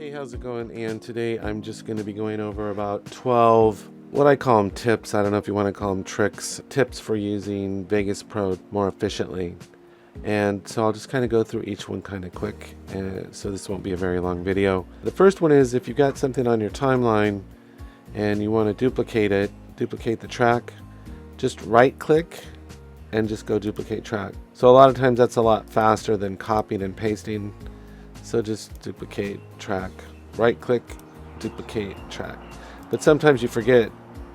Hey, how's it going? And today I'm just going to be going over about 12, what I call them tips. I don't know if you want to call them tricks, tips for using Vegas Pro more efficiently. And so I'll just kind of go through each one kind of quick, so this won't be a very long video. The first one is if you've got something on your timeline and you want to duplicate it, duplicate the track, just right click and just go duplicate track. So a lot of times that's a lot faster than copying and pasting. So just duplicate track, right click, duplicate track. But sometimes you forget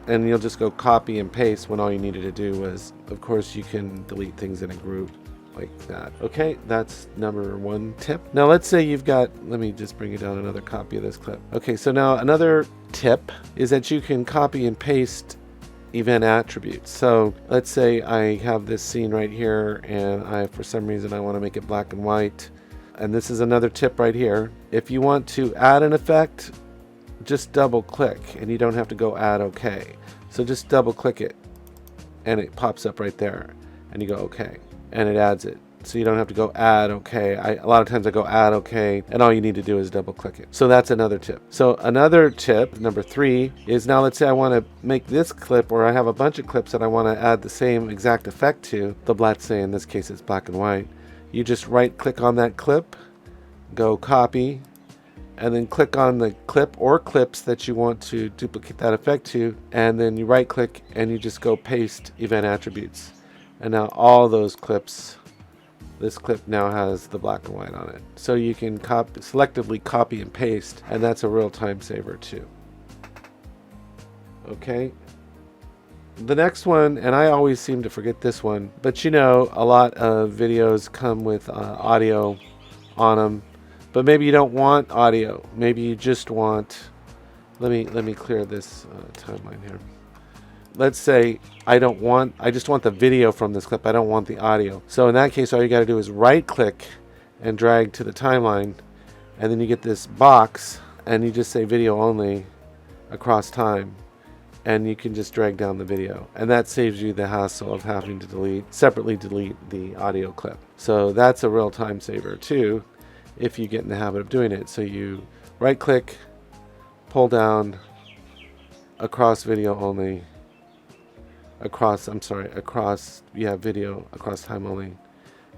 and you'll just go copy and paste when all you needed to do was, of course, you can delete things in a group like that. Okay, that's number one tip. Now let's say you've got, let me just bring you down another copy of this clip. Okay, so now another tip is that you can copy and paste event attributes. So let's say I have this scene right here and for some reason I want to make it black and white. And this is another tip right here. If you want to add an effect, just double click and you don't have to go add OK. So just double click it and it pops up right there and you go OK and it adds it. So you don't have to go add OK. A lot of times I go add OK and all you need to do is double click it. So that's another tip. So another tip, number 3, is now let's say I want to make this clip, or I have a bunch of clips that I want to add the same exact effect to. Let's say in this case it's black and white. You just right click on that clip, go copy, and then click on the clip or clips that you want to duplicate that effect to, and then you right click and you just go paste event attributes. And now all those clips, this clip now has the black and white on it. So you can selectively copy and paste, and that's a real time saver too. Okay. The next one, and I always seem to forget this one, but you know, a lot of videos come with audio on them, but maybe you don't want audio. Maybe you just want, let me clear this timeline here. Let's say I just want the video from this clip. I don't want the audio. So in that case, all you got to do is right click and drag to the timeline, and then you get this box and you just say video only across time. And you can just drag down the video, and that saves you the hassle of having to separately delete the audio clip. So that's a real time saver too, if you get in the habit of doing it. So you right click, pull down, across video only, video across time only,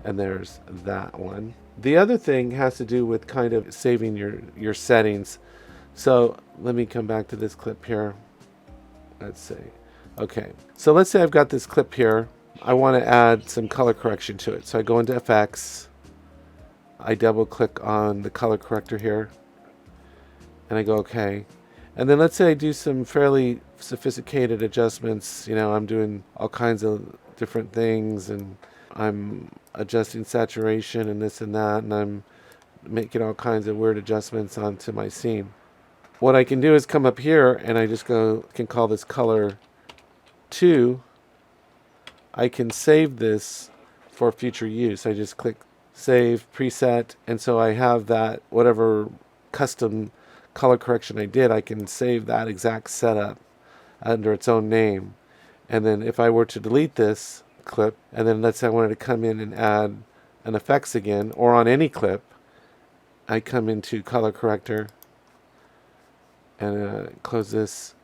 and there's that one. The other thing has to do with kind of saving your settings. So let me come back to this clip here. Let's see. Okay, so let's say I've got this clip here. I want to add some color correction to it. So I go into FX, I double click on the color corrector here, and I go OK. And then let's say I do some fairly sophisticated adjustments. You know, I'm doing all kinds of different things, and I'm adjusting saturation and this and that, and I'm making all kinds of weird adjustments onto my scene. What I can do is come up here and I just can call this color 2. I can save this for future use. I just click save preset, and so I have that whatever custom color correction I did, I can save that exact setup under its own name. And then if I were to delete this clip, and then let's say I wanted to come in and add an effects again, or on any clip, I come into color corrector and close this.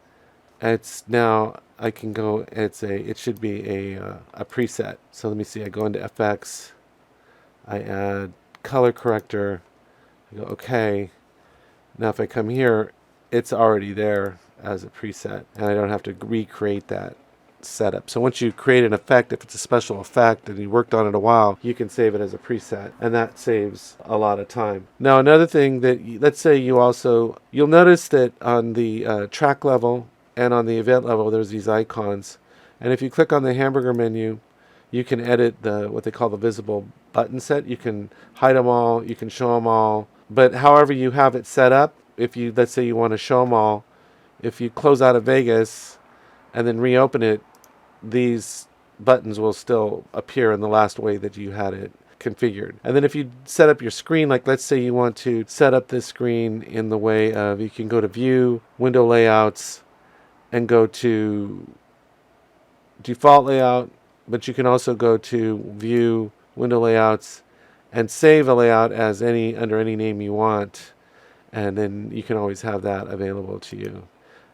It's now I can go. It should be a preset. So let me see. I go into FX. I add color corrector. I go OK. Now if I come here, it's already there as a preset, and I don't have to recreate that setup. So once you create an effect, if it's a special effect and you worked on it a while, you can save it as a preset, and that saves a lot of time. Now another thing that let's say you'll notice that on the track level and on the event level there's these icons, and if you click on the hamburger menu, you can edit what they call the visible button set. You can hide them all, you can show them all, but however you have it set up, let's say you want to show them all, if you close out of Vegas and then reopen it, these buttons will still appear in the last way that you had it configured. And then if you set up your screen, like let's say you want to set up this screen in the way of, you can go to View, Window Layouts, and go to Default Layout, but you can also go to View, Window Layouts, and save a layout as under any name you want. and then you can always have that available to you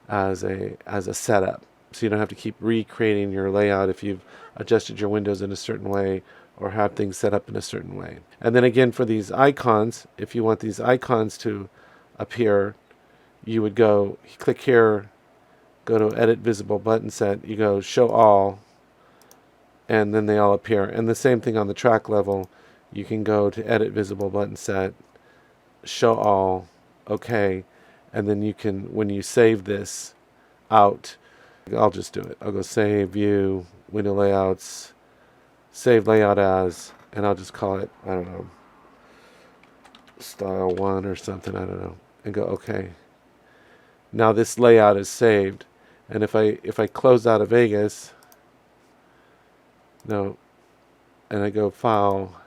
as a setup. So you don't have to keep recreating your layout if you've adjusted your windows in a certain way or have things set up in a certain way. And then again, for these icons, if you want these icons to appear, you would go click here, go to edit visible button set, you go show all, and then they all appear. And the same thing on the track level, you can go to edit visible button set, show all, okay, and then you can, when you save this out, I'll just do it. I'll go save, view, window layouts, save layout as, and I'll just call it, I don't know, style 1 or something, I don't know, and go okay. Now this layout is saved, and if I close out of Vegas, no, and I go file,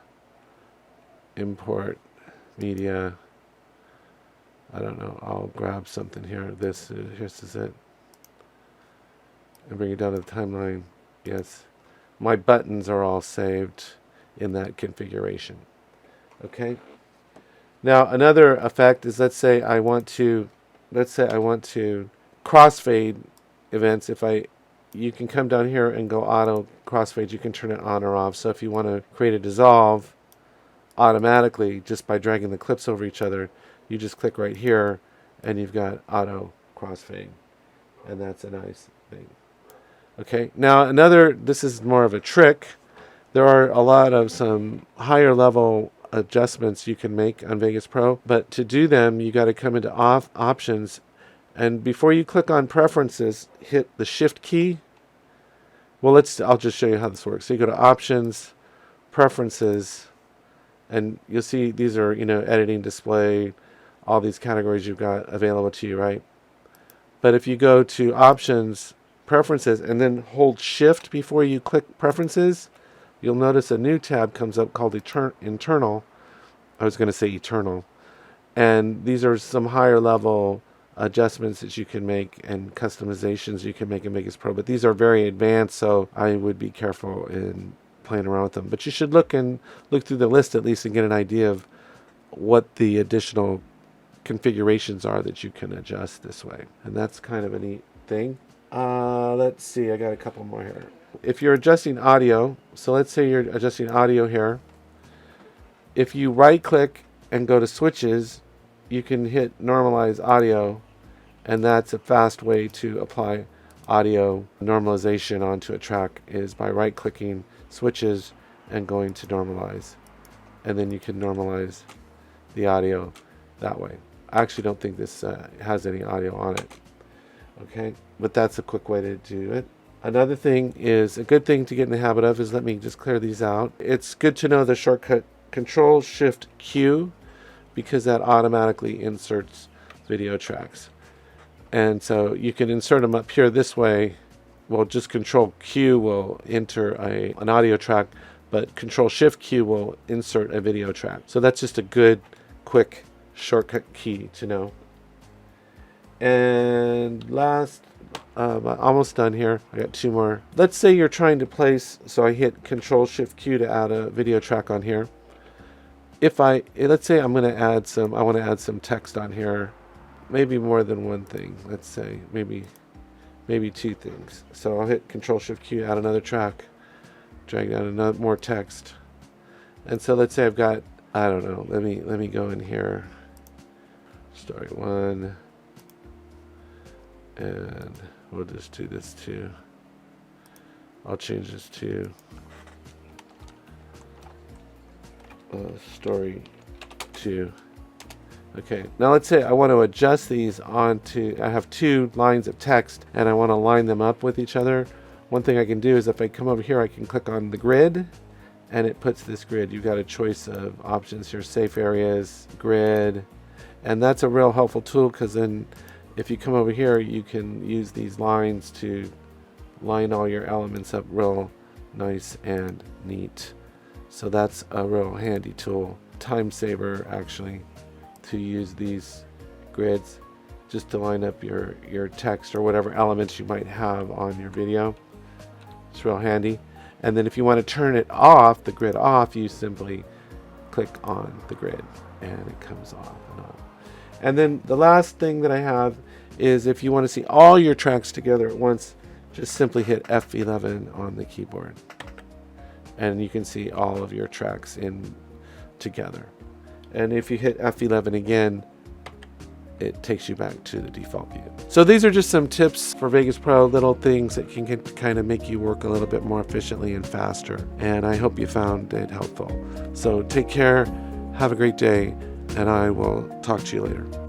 import media, I don't know, I'll grab something here, this is it, and bring it down to the timeline. Yes, my buttons are all saved in that configuration. Okay, now another effect is, let's say I want to crossfade events. You can come down here and go auto crossfade, you can turn it on or off. So if you want to create a dissolve automatically just by dragging the clips over each other, you just click right here and you've got auto crossfade, and that's a nice thing. Okay, now this is more of a trick. There are a lot of some higher level adjustments you can make on Vegas Pro, but to do them you got to come into options, and before you click on preferences, hit the shift key. Well, I'll just show you how this works. So you go to options, preferences, and you'll see these are, editing, display, all these categories you've got available to you, right? But if you go to options, preferences, and then hold shift before you click preferences, you'll notice a new tab comes up called internal. I was going to say eternal. And these are some higher level adjustments that you can make and customizations you can make in Vegas Pro. But these are very advanced, so I would be careful in playing around with them. But you should look through the list at least and get an idea of what the additional configurations are that you can adjust this way. And that's kind of a neat thing. Let's see, I got a couple more here. If you're adjusting audio, so let's say you're adjusting audio here. If you right click and go to switches, you can hit normalize audio, and that's a fast way to apply audio normalization onto a track, is by right clicking switches and going to normalize, and then you can normalize the audio that way. I actually don't think this has any audio on it. Okay, but that's a quick way to do it. Another thing is, a good thing to get in the habit of is, let me just clear these out. It's good to know the shortcut Control-Shift-Q, because that automatically inserts video tracks. And so you can insert them up here this way. Well, just Control-Q will enter an audio track, but Control-Shift-Q will insert a video track. So that's just a good, quick shortcut key to know. And last, almost done here. I got two more. Let's say you're trying to place, so I hit Control-Shift-Q to add a video track on here. Let's say I want to add some text on here, maybe more than one thing. Let's say maybe two things. So I'll hit Control-Shift-Q, add another track, drag down more text. And so let's say I've got, I don't know, let me go in here, story 1, and we'll just do this too. I'll change this to story 2. Okay, now let's say I want to adjust these onto, I have two lines of text and I want to line them up with each other. One thing I can do is, if I come over here, I can click on the grid and it puts this grid. You've got a choice of options here, safe areas, grid, and that's a real helpful tool, because then if you come over here, you can use these lines to line all your elements up real nice and neat. So that's a real handy tool, time saver actually, to use these grids just to line up your text or whatever elements you might have on your video. It's real handy. And then if you want to turn it off, the grid off, you simply click on the grid and it comes off and on. And then the last thing that I have is if you want to see all your tracks together at once, just simply hit F11 on the keyboard. And you can see all of your tracks in together. And if you hit F11 again, it takes you back to the default view. So these are just some tips for Vegas Pro, little things that can kind of make you work a little bit more efficiently and faster. And I hope you found it helpful. So take care, have a great day, and I will talk to you later.